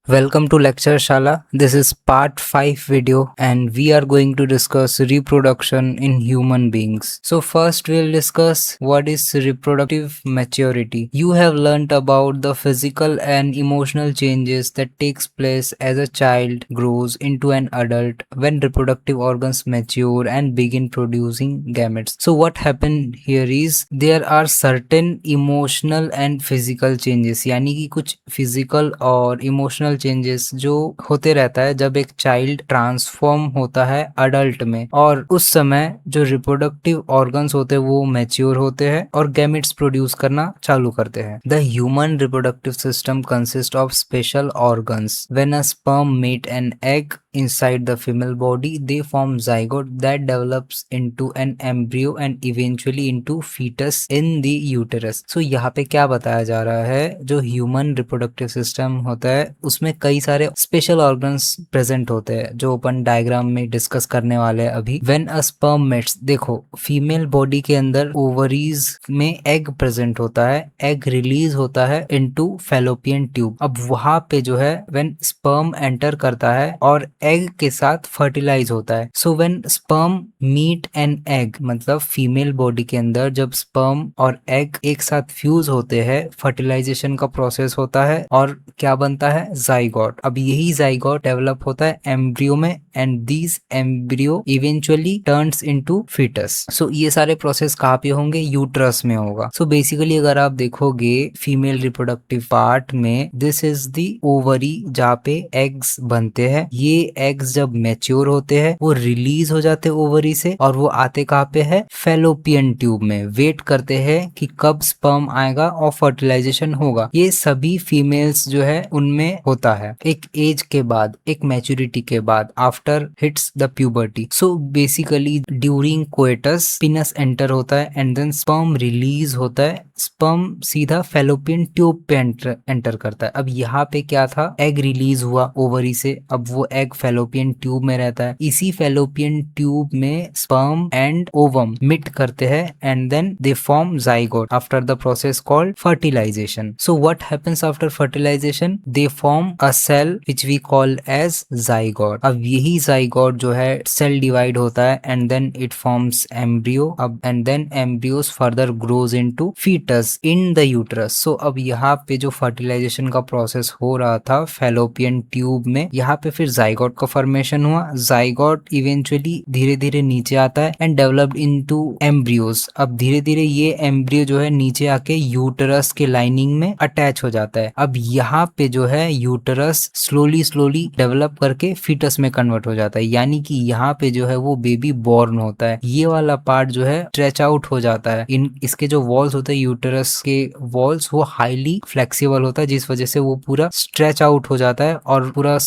Welcome to Lecture Shala. This is part 5 video and we are going to discuss reproduction in human beings. So first we'll discuss what is reproductive maturity. You have learnt about the physical and emotional changes that takes place as a child grows into an adult when reproductive organs mature and begin producing gametes. So what happened here is there are certain emotional and physical changes यानी कि कुछ physical और emotional changes जो होते रहता है जब एक चाइल्ड ट्रांसफॉर्म होता है अडल्ट में और उस समय जो रिप्रोडक्टिव ऑर्गन्स होते हैं वो मैच्योर होते हैं और गैमेट्स प्रोड्यूस करना चालू करते हैं। The human reproductive system consist of special organs. When a sperm meet an egg inside the female body, they form zygote that develops into an embryo and eventually into fetus in the uterus. So यहाँ पे क्या बताया जा रहा है, जो human reproductive system होता है उसमें कई सारे स्पेशल ऑर्गन्स प्रेजेंट होते हैं जो अपन डायग्राम में डिस्कस करने वाले हैं अभी। व्हेन अ स्पर्म मेट्स, देखो फीमेल बॉडी के अंदर ओवरीज में एग प्रेजेंट होता है, एग रिलीज होता है इनटू फैलोपियन ट्यूब। अब वहां पे जो है व्हेन स्पर्म एंटर करता है और एग के साथ फर्टिलाइज होता है। So when sperm meet an egg, मतलब फीमेल बॉडी के अंदर जब स्पर्म और एग एक साथ फ्यूज होते हैं, फर्टिलाइजेशन का प्रोसेस होता है और क्या बनता है, जाइगोट। अब यही जाइगोट डेवलप होता है एम्ब्रियो में and this embryo eventually turns into foetus. So ये सारे प्रोसेस कहाँ पे होंगे, यूट्रस में होगा। सो बेसिकली अगर आप देखोगे फीमेल रिप्रोडक्टिव पार्ट में, दिस इज दी ओवरी जहाँ पे एग्स बनते हैं। ये एग्स जब मैच्योर होते हैं वो रिलीज हो जाते हैं ओवरी से और वो आते कहाँ पे है, फैलोपियन ट्यूब में। वेट करते हैं कि कब स्पर्म आएगा और फर्टिलाइजेशन होगा। ये सभी फीमेल्स जो है उनमें होता है एक एज के बाद, एक मैच्योरिटी के बाद, after hits the puberty. So basically during coitus penis enter होता है एंड देन स्पर्म रिलीज होता है। स्पर्म सीधा फैलोपियन ट्यूब पे एंटर करता है। अब यहाँ पे क्या था, एग रिलीज हुआ ओवरी से, अब वो एग फैलोपियन ट्यूब में रहता है। इसी फैलोपियन ट्यूब में स्पर्म एंड ओवम मिट करते हैं and then they form zygote after the process called fertilisation. So what happens after fertilisation, they form a cell which we call as zygote. अब यही zygote जो है cell divide होता है and then it forms embryo. अब and then embryos further grows into foetus in the uterus. So अब यहाँ पे जो फर्टिलाइजेशन का प्रोसेस हो रहा था फैलोपियन ट्यूब में, यहाँ पे फिर जाइगोट का फॉर्मेशन हुआ। जाइगोट इवेंचुअली धीरे धीरे नीचे आता है एंड डेवलप्ड इनटू एम्ब्रियोस। अब धीरे धीरे ये एम्ब्रियो जो है नीचे आके यूटरस के लाइनिंग में अटैच हो जाता है। अब यहाँ पे जो है यूटरस स्लोली स्लोली डेवलप करके फीटस में कन्वर्ट हो जाता है, यानी कि यहाँ पे जो है वो बेबी बॉर्न होता है। ये वाला पार्ट जो है स्ट्रेच आउट हो जाता है। इसके जो वॉल्स होते हैं यूटरस के वॉल्स, वो हाईली फ्लेक्सिबल होता है जिस वजह से वो पूरा स्ट्रेच आउट हो जाता है और पूरा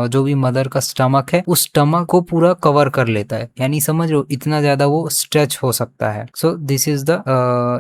जो भी मदर का स्टमक है उस स्टमक को पूरा कवर कर लेता है, यानी समझ लो इतना ज्यादा वो स्ट्रेच हो सकता है। So this is the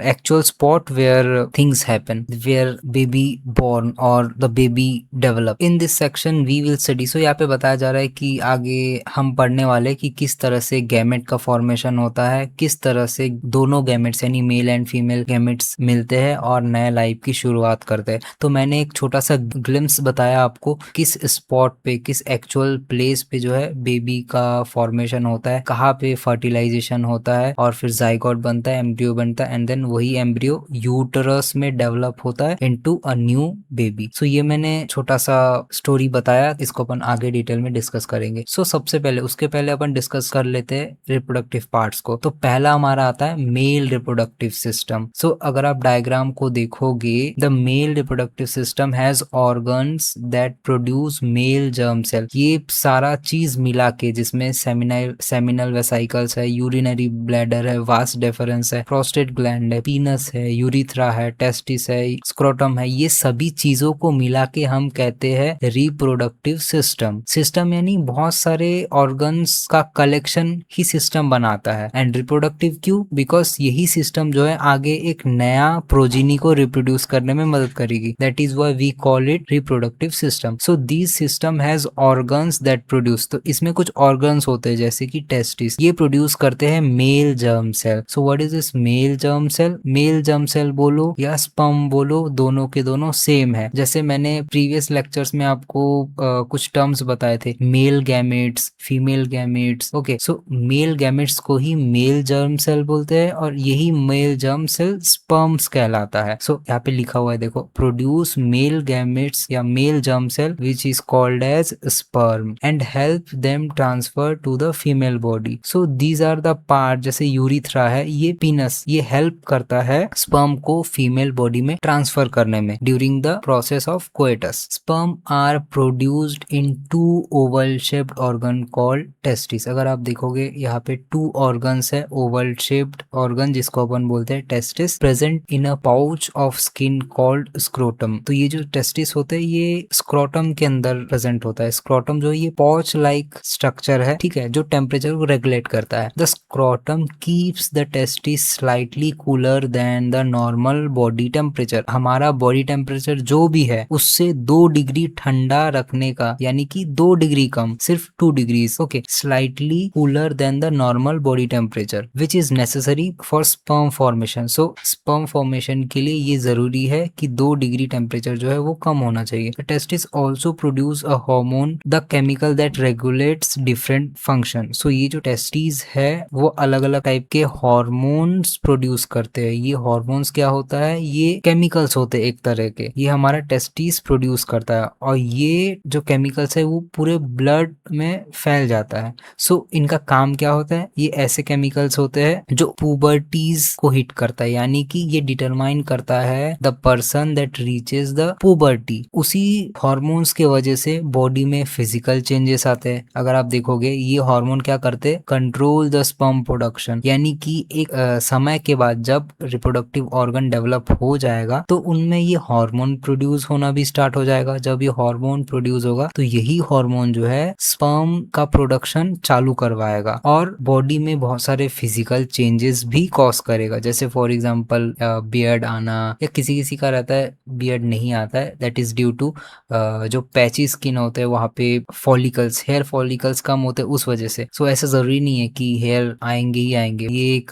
actual spot where things happen, where baby born और the baby develop. In this section we will study. So यहाँ पे बताया जा रहा है कि आगे हम पढ़ने वाले कि किस तरह से गैमेट का फॉर्मेशन होता है, किस तरह से दोनों गैमेट्स यानी मेल एंड फीमेल गैमेट्स मिलते हैं और नए लाइफ की शुरुआत करते हैं। तो मैंने एक छोटा सा ग्लिम्स बताया आपको किस स्पॉट पे, किस एक्चुअल प्लेस पे जो है बेबी का फॉर्मेशन होता है, कहाँ पे फर्टिलाइजेशन होता है और फिर जाइगोट बनता है, एम्ब्रियो बनता है एंड देन वही एम्ब्रियो यूटरस में डेवलप होता है इनटू अ न्यू बेबी। सो ये मैंने छोटा सा स्टोरी बताया, इसको अपन आगे डिटेल में डिस्कस करेंगे। सो सबसे पहले, उसके पहले अपन डिस्कस कर लेते हैं रिप्रोडक्टिव पार्ट्स को। तो पहला हमारा आता है मेल रिप्रोडक्टिव सिस्टम। सो अगर आप डायग्राम को देखोगे, the male reproductive system has organs that produce male germ cell. ये सारा चीज मिला के, जिसमें सेमिनल वेसाइकल्स है, यूरिनरी ब्लैडर है, वास डेफरेंस है, प्रोस्टेट ग्लैंड है, पीनस है, यूरिथ्रा है, टेस्टिस है, स्क्रोटम है, ये सभी चीजों को मिला के हम कहते हैं रिप्रोडक्टिव सिस्टम। सिस्टम यानी बहुत सारे ऑर्गन्स का कलेक्शन ही सिस्टम बनाता है। एंड रिप्रोडक्टिव क्यों? बिकॉज यही सिस्टम जो है आगे एक नया प्रोजीनी को रिप्रोड्यूस करने में मदद करेगी। That is why we call it reproductive system. So this system has organs that produce. तो इसमें कुछ ऑर्गन्स होते हैं जैसे कि टेस्टिस, ये प्रोड्यूस करते हैं male germ cell. So what is this male germ cell? Male germ cell बोलो या स्पर्म बोलो, दोनों के दोनों सेम है। जैसे मैंने प्रीवियस लेक्चर्स में आपको कुछ टर्म्स बताए थे, male gametes, female gametes. Okay, so male gametes को ही मेल जर्म सेल बोलते हैं और यही मेल जर्म सेल स्पर्म्स कहलाता है। सो यहाँ पे लिखा हुआ है देखो, प्रोड्यूस मेल गैमेट्स या male germ cell which is called as sperm and help them transfer to the female body. So these are the part, जैसे यूरिथ्रा है, ये पीनस, ये हेल्प करता है स्पर्म को फीमेल बॉडी में ट्रांसफर करने में during the process of coitus. Sperm are produced in two oval shaped organ called testis. अगर आप देखोगे यहाँ पे टू ऑर्गन्स है, ओवल शेप्ड ऑर्गन जिसको अपन बोलते हैं testis, present in a pouch of skin called scrotum. तो ये जो टेस्टिस होते हैं ये स्क्रोटम के अंदर प्रेजेंट होता है। स्क्रोटम जो ये पॉच लाइक स्ट्रक्चर है, ठीक है, जो टेम्परेचर को रेगुलेट करता है। The scrotum keeps the testis slightly cooler than the normal body temperature. हमारा बॉडी टेम्परेचर जो भी है उससे 2 डिग्री ठंडा रखने का, यानी कि 2 डिग्री कम, सिर्फ 2 degrees. Okay, slightly cooler than the normal body temperature which is necessary for sperm formation. So sperm formation के लिए ये जरूरी है कि 2 डिग्री टेम्परेचर जो है वो कम होना चाहिए। Testis also produce a hormone, the chemical that regulates different function. So ये जो टेस्टिस है वो अलग अलग टाइप के हॉर्मोन्स प्रोड्यूस करते हैं। ये हॉर्मोन्स क्या होता है? ये केमिकल्स होते हैं एक तरह के, ये हमारा टेस्टिस प्रोड्यूस करता है और ये जो केमिकल्स है वो पूरे ब्लड में फैल जाता है। सो इनका काम क्या होता है? ये ऐसे केमिकल्स होते हैं जो पुबर्टीज को हिट करता है, यानी कि ये डिटरमाइन करता है the person that reaches the puberty. उसी हॉर्मोन्स के वजह से बॉडी में फिजिकल चेंजेस आते हैं। अगर आप देखोगे ये हार्मोन क्या करते हैं? कंट्रोल द स्पर्म प्रोडक्शन, यानी कि एक समय के बाद जब रिप्रोडक्टिव ऑर्गन डेवलप हो जाएगा तो उनमें ये हार्मोन प्रोड्यूस होना भी स्टार्ट हो जाएगा। जब ये हार्मोन प्रोड्यूस होगा तो यही हार्मोन जो है स्पर्म का प्रोडक्शन चालू करवाएगा और बॉडी में बहुत सारे फिजिकल चेंजेस भी कॉज करेगा। जैसे फॉर एग्जांपल बियर्ड आना, या किसी किसी का रहता है बियर्ड नहीं आता है, दैट इज ड्यू टू जो पैची स्किन होते हैं वहां पे फॉलिकल्स, हेयर फॉलिकल्स कम होते हैं उस वजह से। सो ऐसा जरूरी नहीं है कि हेयर आएंगे ही आएंगे, ये एक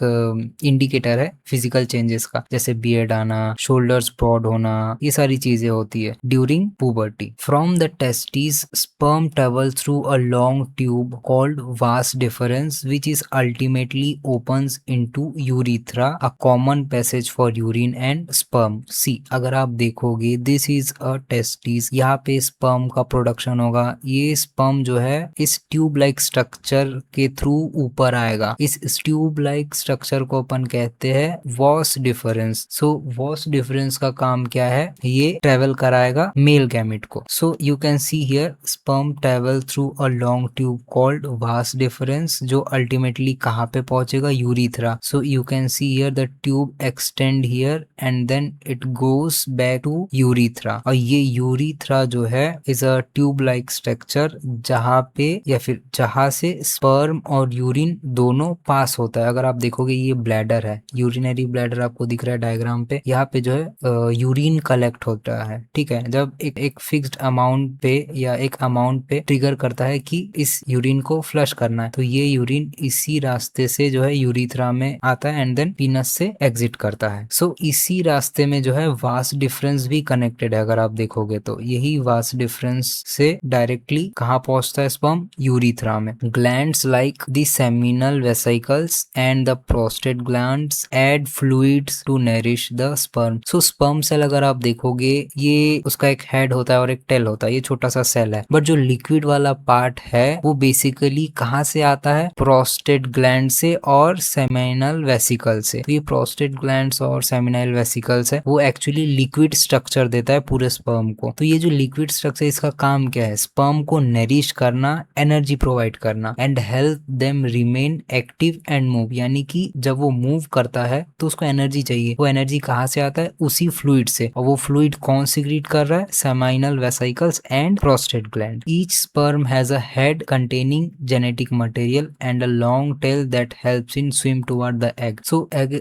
इंडिकेटर है फिजिकल चेंजेस का, जैसे बियर्ड आना, शोल्डर्स ब्रॉड होना, ये सारी चीजें होती है during puberty. From the testis sperm travel through a long tube called vas deferens which is ultimately opens into urethra, a common passage for urine and sperm. See, अगर आप देखोगे दिस इज अ टेस्टिस, यहाँ पे sperm का production होगा। ये sperm जो है इस ट्यूब लाइक स्ट्रक्चर के थ्रू ऊपर आएगा। इस ट्यूब लाइक स्ट्रक्चर को अपन कहते हैं was difference. So was difference का काम क्या है? ये ट्रेवल कराएगा मेल गैमेट को। So you can see here sperm travel through a long tube called vas deferens, जो अल्टीमेटली कहाँ पे पहुंचेगा? Urethra. So you can see here the tube extend here and then it goes back to urethra. और ये urethra जो है is a tube like structure जहाँ पे या फिर जहाँ से स्पर्म और यूरिन दोनों पास होता है। अगर आप देखोगे ये ब्लैडर है, यूरिनरी ब्लैडर आपको दिख रहा है डायग्राम पे। यहाँ पे जो है यूरिन कलेक्ट होता है, ठीक है। जब एक फिक्स्ड अमाउंट पे या एक अमाउंट पे ट्रिगर करता है कि इस यूरिन को फ्लश करना है, तो ये यूरिन इसी रास्ते से जो है यूरिथ्रा में आता है एंड देन पीनस से एग्जिट करता है। सो इसी रास्ते में जो है वास डिफरेंस भी कनेक्टेड है। अगर आप देखोगे तो यही वास डिफरेंस से डायरेक्टली कहाँ पहुंचता है स्पर्म? यूरिथ्रा में। Glands like the seminal vesicles and the prostate glands add fluids to nourish the sperm. So sperm cell अगर आप देखोगे ये उसका एक हेड होता है और एक टेल होता है, ये छोटा सा सेल है, बट जो लिक्विड वाला पार्ट है वो बेसिकली कहाँ से आता है? प्रोस्टेट ग्लैंड से और सेमिनल वेसिकल से। तो ये प्रोस्टेट ग्लैंड्स और सेमिनल वेसिकल्स है वो एक्चुअली लिक्विड स्ट्रक्चर देता है पूरे स्पर्म को। तो ये जो लिक्विड स्ट्रक्चर, इसका काम क्या है? स्पर्म को नरिश करना, एनर्जी प्रोवाइड करना and help them remain active and move, यानी कि जब वो मूव करता है तो उसको एनर्जी चाहिए। वो एनर्जी कहाँ से आता है? उसी फ्लूइड से। और वो फ्लूइड कौन सिक्रीट कर रहा है? Seminal vesicles and prostate gland. Each sperm has has a head containing genetic material and a long tail that helps in swim toward the egg. So egg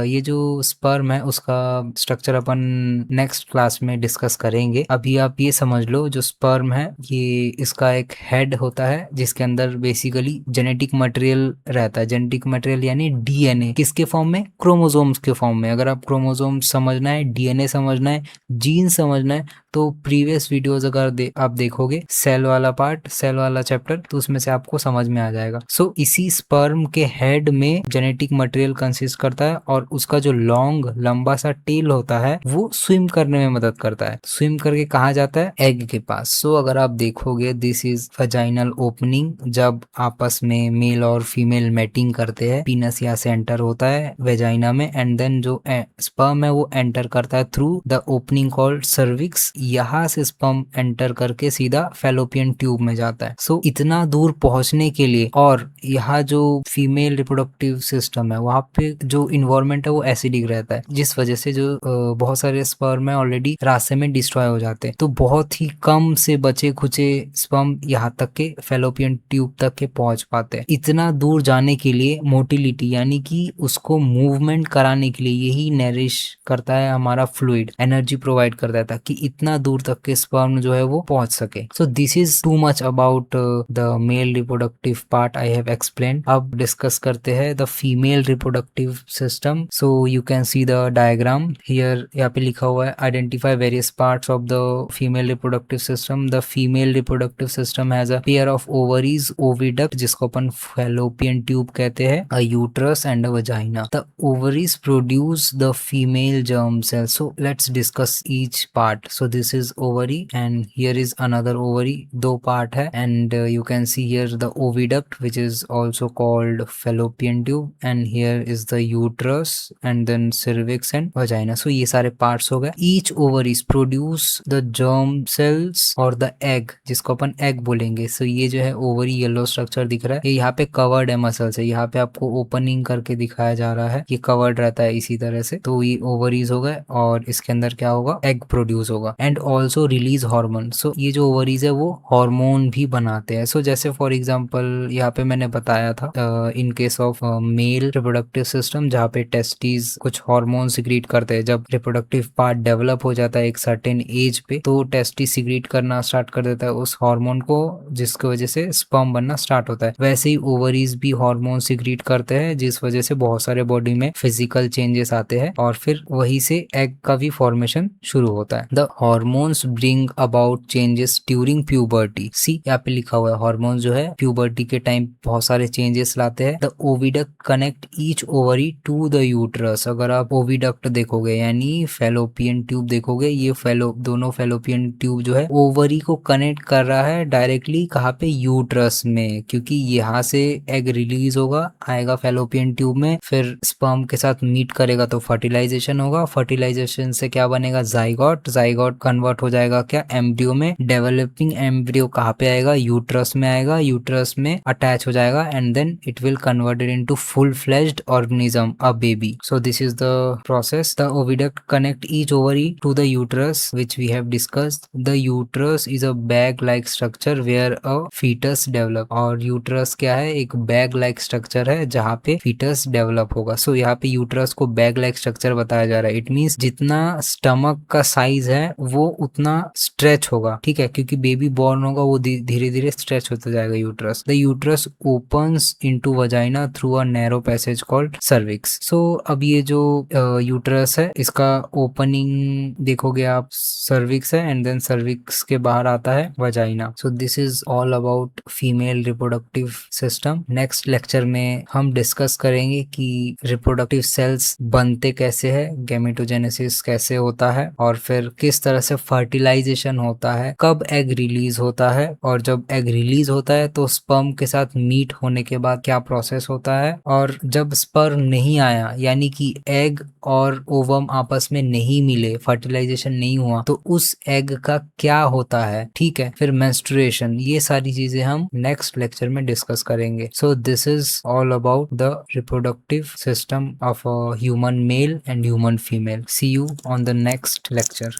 ये जो sperm है उसका स्ट्रक्चर अपन next class में discuss करेंगे। अभी आप ये समझ लो जो स्पर्म है ये इसका एक हेड होता है जिसके अंदर बेसिकली जेनेटिक मटेरियल रहता है। जेनेटिक मटेरियल यानी डीएनए किसके फॉर्म में? क्रोमोसोम्स के फॉर्म में। अगर आप क्रोमोसोम समझना है, डीएनए समझना है, जीन समझना है तो प्रीवियस वीडियोस अगर आप देखोगे सेल वाला पार्ट, सेल वाला चैप्टर, तो उसमें से आपको समझ में आ जाएगा। सो इसी स्पर्म के हेड में जेनेटिक मटेरियल कंसिस्ट करता है और उसका जो लॉन्ग लंबा सा टेल होता है वो स्विम करने में मदद करता है। स्विम करके कहाँ जाता है? एग के पास। सो अगर आप देखोगे दिस इज वजाइनल ओपनिंग। जब आपस में मेल और फीमेल मैटिंग करते हैं पीनस यहाँ से एंटर होता है वेजाइना में एंड देन जो स्पर्म है वो एंटर करता है through the opening called cervix. यहाँ से स्पर्म एंटर करके सीधा फैलोपियन ट्यूब में जाता है। सो इतना दूर पहुंचने के लिए और यहाँ जो फीमेल रिप्रोडक्टिव सिस्टम है वहाँ पे जो इन्वायरमेंट है वो एसिडिक रहता है जिस वजह से जो बहुत सारे स्पर्म है ऑलरेडी रास्ते में डिस्ट्रॉय हो जाते हैं। तो बहुत ही कम से बचे खुचे स्पर्म यहाँ तक के फैलोपियन ट्यूब तक के पहुंच पाते हैं। इतना दूर जाने के लिए मोटिलिटी यानी कि उसको मूवमेंट कराने के लिए यही नरिश करता है हमारा फ्लूइड, एनर्जी प्रोवाइड करता है ताकि इतना दूर तक के स्पर्म जो है वो पहुंच सके। So this is too much about the male reproductive part I have explain. अब डिस्कस करते हैं the female reproductive system. So you can see the diagram here. यहाँ पे लिखा हुआ है identify various parts of the female reproductive system. The female reproductive system has a pair of ovaries, oviduct जिसको अपन फैलोपियन ट्यूब कहते हैं, a uterus and a vagina. The ovaries produce the female germ cell. So let's discuss each part. So this is ovary and here is another ovary, दो part है and you can see here the oviduct which is also called fallopian tube and here is the uterus and then cervix and vagina. So ये सारे parts हो गए। Each ovaries produce the germ cells or the egg जिसको अपन egg बोलेंगे। So ये जो है ovary yellow structure दिख रहा है, ये यहाँ पे covered है मसल से, यहाँ पे आपको opening करके दिखाया जा रहा है, ये covered रहता है इसी तरह से। तो ये ओवरीज हो गए और इसके अंदर क्या होगा? एग प्रोड्यूस होगा एंड ऑल्सो रिलीज हार्मोन। सो ये जो ओवरीज है वो हार्मोन भी बनाते हैं। सो जैसे फॉर एग्जांपल यहाँ पे मैंने बताया था in case of male reproductive system जहाँ पे टेस्टिस कुछ हार्मोन सिक्रीट करते हैं। जब रिप्रोडक्टिव पार्ट डेवलप हो जाता है एक सर्टेन एज पे तो टेस्टिस सिक्रीट करना स्टार्ट कर देता है उस हार्मोन को जिसकी वजह से स्पर्म बनना स्टार्ट होता है। वैसे ही ओवरीज भी हार्मोन सिक्रीट करते हैं जिस वजह से बहुत सारे बॉडी में फिजिकल चेंजेस आते हैं और फिर वही से एग का भी फॉर्मेशन शुरू होता है। The hormones bring about changes during puberty. See यहाँ पे लिखा हुआ है हॉर्मोन्स जो है प्यूबर्टी के टाइम बहुत सारे चेंजेस लाते हैं। The oviduct connect each ovary to the uterus. अगर आप ओविडक्ट देखोगे यानी फैलोपियन ट्यूब देखोगे, ये दोनों फैलोपियन ट्यूब जो है ओवरी को कनेक्ट कर रहा है डायरेक्टली कहाँ पे? यूट्रस में, क्योंकि यहाँ से एग रिलीज होगा, आएगा फैलोपियन ट्यूब में, फिर स्पर्म के साथ मीट करेगा तो फर्टिलाइजेशन होगा, फर्टिलाइजेशन से क्या बनेगा? जाइगोट, जाइगोट कन्वर्ट हो जाएगा क्या? एम्ब्रियो में। डेवलपिंग एम्ब्रियो कहाँ पे आएगा? यूट्रस में आएगा, यूट्रस में अटैच हो जाएगा and then it will converted into full fledged organism, a baby. So this is the process. The oviduct connect each ovary to the uterus which we have discussed. The uterus is a bag like structure where a foetus develop. और uterus क्या है? एक bag like structure है जहाँ पे foetus develop होगा। सो यहाँ पे यूट्रस को बैग लाइक स्ट्रक्चर बताया जा रहा है। इट मींस जितना स्टमक का साइज है वो उतना स्ट्रेच होगा, ठीक है, क्योंकि बेबी बॉर्न होगा वो धीरे धीरे स्ट्रेच होता जाएगा uterus. The uterus opens into vagina through a narrow passage called cervix. So अब ये जो यूट्रस है इसका ओपनिंग देखोगे आप सर्विक्स है एंड देन सर्विक्स के बाहर आता है vagina. So this is all about female reproductive system. Next lecture में हम डिस्कस करेंगे कि रिप्रोडक्टिव सेल्स बनते कैसे है, गैमेटोजेनेसिस कैसे होता है और फिर किस तरह से फर्टिलाइजेशन होता है, कब एग रिलीज होता है और जब एग रिलीज होता है तो स्पर्म के साथ मीट होने के बाद क्या प्रोसेस होता है, और जब स्पर्म नहीं आया यानी कि एग और ओवम आपस में नहीं मिले, फर्टिलाइजेशन नहीं हुआ, तो उस एग का क्या होता है, ठीक है, फिर मेंस्ट्रुएशन, ये सारी चीजें हम नेक्स्ट लेक्चर में डिस्कस करेंगे। सो this is all about the reproductive system of a human male and human female. See you on the next lecture.